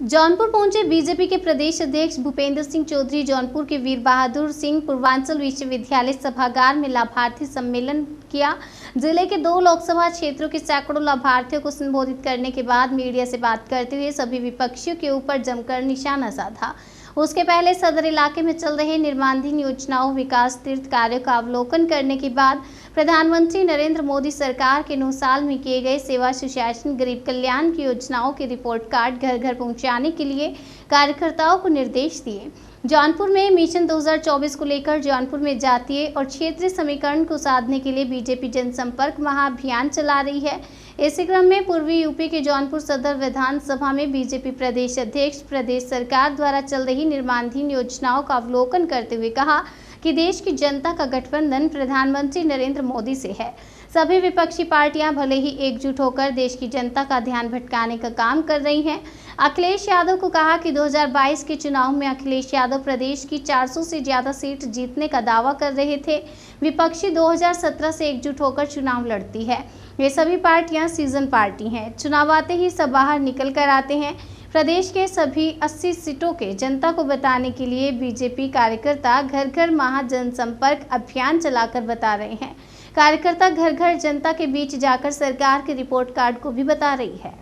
जौनपुर पहुंचे बीजेपी के प्रदेश अध्यक्ष भूपेंद्र सिंह चौधरी। जौनपुर के वीर बहादुर सिंह पूर्वांचल विश्वविद्यालय सभागार में लाभार्थी सम्मेलन किया। जिले के 2 लोकसभा क्षेत्रों के सैकड़ों लाभार्थियों को संबोधित करने के बाद मीडिया से बात करते हुए सभी विपक्षियों के ऊपर जमकर निशाना साधा। उसके पहले सदर इलाके में चल रहे निर्माणाधीन योजनाओं, विकास तीर्थ कार्यों का अवलोकन करने के बाद प्रधानमंत्री नरेंद्र मोदी सरकार के 9 साल में किए गए सेवा, सुशासन, गरीब कल्याण की योजनाओं के रिपोर्ट कार्ड घर घर पहुंचाने के लिए कार्यकर्ताओं को निर्देश दिए। जौनपुर में मिशन 2024 को लेकर जौनपुर में जातीय और क्षेत्रीय समीकरण को साधने के लिए बीजेपी जनसंपर्क महाअभियान चला रही है। इसी क्रम में पूर्वी यूपी के जौनपुर सदर विधानसभा में बीजेपी प्रदेश अध्यक्ष प्रदेश सरकार द्वारा चल रही निर्माणाधीन योजनाओं का अवलोकन करते हुए कहा कि देश की जनता का गठबंधन प्रधानमंत्री नरेंद्र मोदी से है। सभी विपक्षी पार्टियां भले ही एकजुट होकर देश की जनता का ध्यान भटकाने का काम कर रही हैं। अखिलेश यादव को कहा कि 2022 के चुनाव में अखिलेश यादव प्रदेश की 400 से ज्यादा सीट जीतने का दावा कर रहे थे। विपक्षी 2017 से एकजुट होकर चुनाव लड़ती है। ये सभी पार्टियां सीजन पार्टी हैं। चुनाव आते ही सब बाहर निकल कर आते हैं। प्रदेश के सभी 80 सीटों के जनता को बताने के लिए बीजेपी कार्यकर्ता घर घर महा जनसंपर्क अभियान चलाकर बता रहे हैं। कार्यकर्ता घर घर जनता के बीच जाकर सरकार के रिपोर्ट कार्ड को भी बता रही है।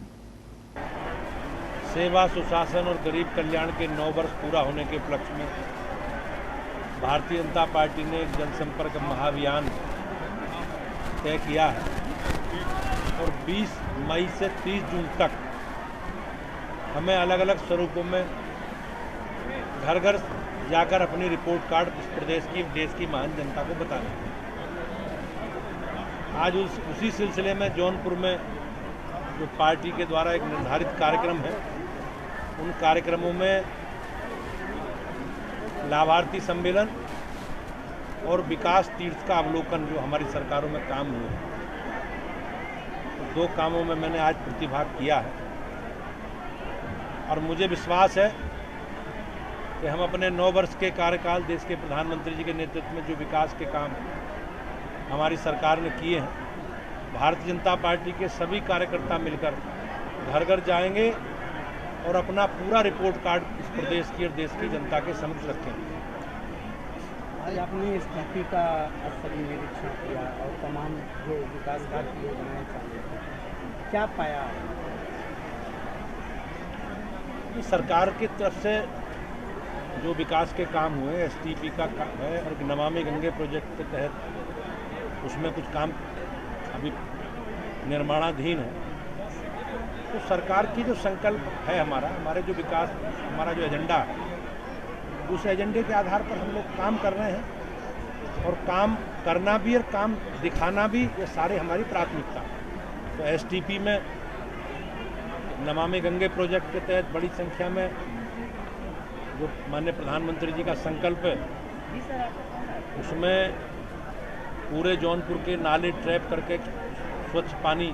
सेवा, सुशासन और गरीब कल्याण के 9 वर्ष पूरा होने के उपलक्ष्य में भारतीय जनता पार्टी ने एक जनसंपर्क महाअभियान तय किया है और 20 मई से 30 जून तक हमें अलग अलग स्वरूपों में घर घर जाकर अपनी रिपोर्ट कार्ड इस प्रदेश की, देश की महान जनता को बताना है। आज उसी सिलसिले में जौनपुर में जो पार्टी के द्वारा एक निर्धारित कार्यक्रम है, उन कार्यक्रमों में लाभार्थी सम्मेलन और विकास तीर्थ का अवलोकन जो हमारी सरकारों में काम हुए हैं, 2 कामों में मैंने आज प्रतिभाग किया है और मुझे विश्वास है कि हम अपने 9 वर्ष के कार्यकाल देश के प्रधानमंत्री जी के नेतृत्व में जो विकास के काम हमारी सरकार ने किए हैं, भारतीय जनता पार्टी के सभी कार्यकर्ता मिलकर घर घर जाएंगे और अपना पूरा रिपोर्ट कार्ड इस प्रदेश की और देश की जनता के समक्ष रखेंगे। आज आपने स्थिति का स्थलीय निरीक्षण किया और तमाम जो विकास कार्य की योजनाएं चालू हैं, क्या पाया? सरकार की तरफ से जो विकास के काम हुए, एसटीपी का काम है और नमामि गंगे प्रोजेक्ट के तहत उसमें कुछ काम अभी निर्माणाधीन है। तो सरकार की जो संकल्प है हमारे जो विकास, हमारा जो एजेंडा है, उस एजेंडे के आधार पर हम लोग काम कर रहे हैं और काम करना भी और काम दिखाना भी, ये सारे हमारी प्राथमिकता है। तो एसटीपी में नमामि गंगे प्रोजेक्ट के तहत बड़ी संख्या में जो माननीय प्रधानमंत्री जी का संकल्प है, उसमें पूरे जौनपुर के नाले ट्रैप करके स्वच्छ पानी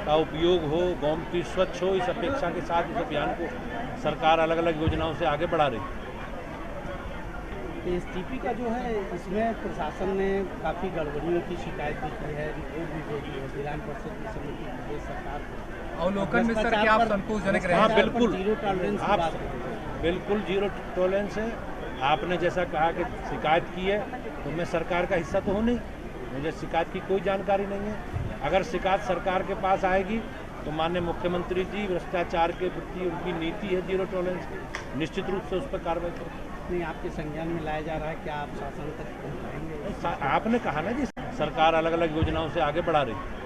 का उपयोग हो, गोमती स्वच्छ हो, इस अपेक्षा के साथ इस अभियान को सरकार अलग अलग योजनाओं से आगे बढ़ा रही है। एसटीपी का जो है, इसमें प्रशासन ने काफ़ी गड़बड़ियों की शिकायत भी की है, रिपोर्ट भी भेजी है विधान परिषद की समिति प्रदेश सरकार को। अवलोकन में सर क्या आप संतोषजनक रहे? हाँ बिल्कुल, जीरो टॉलरेंस की बात बिल्कुल जीरो टॉलरेंस है। आपने जैसा कहा कि शिकायत की है, तो मैं सरकार का हिस्सा तो हूँ नहीं, मुझे शिकायत की कोई जानकारी नहीं है। अगर शिकायत सरकार के पास आएगी तो माननीय मुख्यमंत्री जी भ्रष्टाचार के प्रति उनकी नीति है जीरो टॉलरेंस की, निश्चित रूप से उस पर कार्रवाई करें। नहीं, आपके संज्ञान में लाया जा रहा है, क्या आप शासन तक पहुँचाएंगे? आपने कहा ना जी, सरकार अलग अलग योजनाओं से आगे बढ़ा रही है।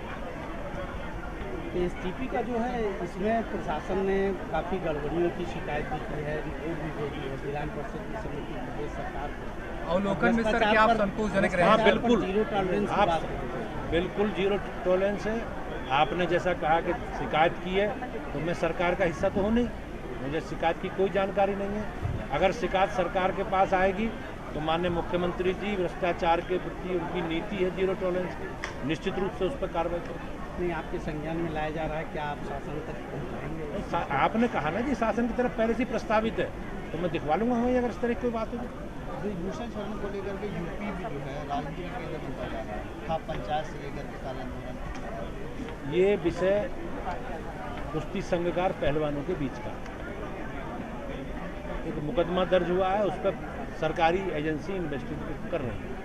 एसटीपी का जो है, इसमें प्रशासन ने काफ़ी गड़बड़ियों की शिकायत भी की है, रिपोर्ट भी भेजी है विधान परिषद की समिति प्रदेश सरकार को। अवलोकन में सर क्या आप संतोषजनक रहे? हाँ बिल्कुल, जीरो टॉलरेंस की बात बिल्कुल जीरो टॉलरेंस है। आपने जैसा कहा कि शिकायत की है, तो मैं सरकार का हिस्सा तो हूँ नहीं, मुझे शिकायत की कोई जानकारी नहीं है। अगर शिकायत सरकार के पास आएगी तो माननीय मुख्यमंत्री जी भ्रष्टाचार के प्रति उनकी नीति है जीरो टॉलरेंस की, निश्चित रूप से उस पर कार्रवाई करें। नहीं, आपके संज्ञान में लाया जा रहा है, क्या आप शासन तक पहुँचाएंगे? आपने कहा ना जी, शासन की तरफ पहले से प्रस्तावित है, तो मैं दिखवा लूँगा हमें अगर इस तरह की कोई बात होगी। भूषण शर्मा को लेकर के यूपी भी जो है राजनीति का केंद्र बनता जा रहा है, पंचायत से लेकर के काला, ये विषय कुश्ती संघकार पहलवानों के बीच का एक मुकदमा दर्ज हुआ है, उस पर सरकारी एजेंसी इन्वेस्टिगेट कर रही है।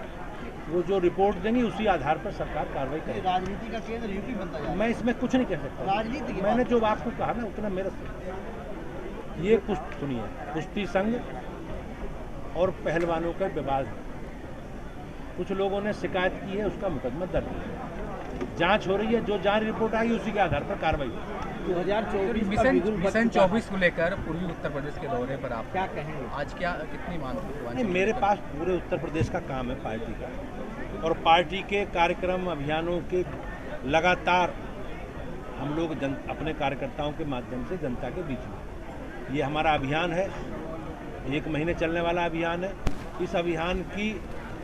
वो जो रिपोर्ट देंगी उसी आधार पर सरकार कार्रवाई करेगी। राजनीति का केंद्र यूपी बनता जा रहा है। मैं इसमें कुछ नहीं कह सकता। राजनीति की मैंने बात जो आपको कहा ना उतना मेरा ये सुनिए, कुश्ती संघ और पहलवानों का विवाद है। कुछ लोगों ने शिकायत की है, उसका मुकदमा दर्ज है, जांच हो रही है। जो जांच रिपोर्ट आई उसी के आधार पर कार्रवाई होगी। 2024 मिशन 24 को लेकर पूर्वी उत्तर प्रदेश के दौरे पर आप क्या कहेंगे? आज क्या कितनी नहीं, मेरे पास पूरे उत्तर प्रदेश का काम है पार्टी का, और पार्टी के कार्यक्रम अभियानों के लगातार हम लोग अपने कार्यकर्ताओं के माध्यम से जनता के बीच में, ये हमारा अभियान है, 1 महीने चलने वाला अभियान है। इस अभियान की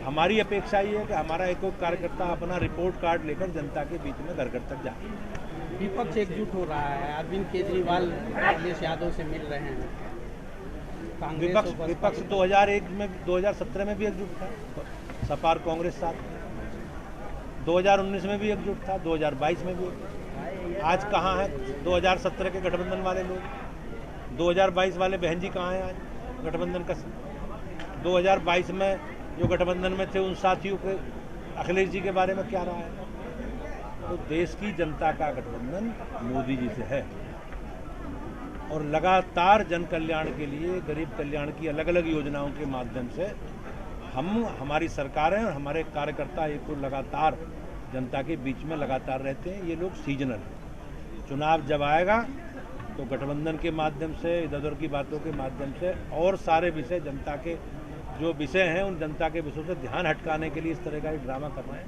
हमारी अपेक्षा ये है कि हमारा एक कार्यकर्ता अपना रिपोर्ट कार्ड लेकर जनता के बीच में घर घर तक जाए। विपक्ष एकजुट हो रहा है, अरविंद केजरीवाल अखिलेश यादव से मिल रहे हैं। विपक्ष 2001 में 2017 में भी एकजुट था, सपा और कांग्रेस साथ, 2019 में भी एकजुट था, 2022 में भी एकजुट। आज कहाँ है 2017 के गठबंधन वाले लोग? 2022 वाले बहन जी कहाँ हैं आज गठबंधन का? 2022 में जो गठबंधन में थे उन साथियों के अखिलेश जी के बारे में क्या रहा है? तो देश की जनता का गठबंधन मोदी जी से है, और लगातार जन कल्याण के लिए, गरीब कल्याण की अलग अलग योजनाओं के माध्यम से हमारी सरकार है, और हमारे कार्यकर्ता एक तो लगातार जनता के बीच में लगातार रहते हैं। ये लोग सीजनल हैं। चुनाव जब आएगा तो गठबंधन के माध्यम से, इधर उधर की बातों के माध्यम से और सारे विषय, जनता के जो विषय हैं उन जनता के विषयों से ध्यान हटकाने के लिए इस तरह का एक ड्रामा कर रहे हैं।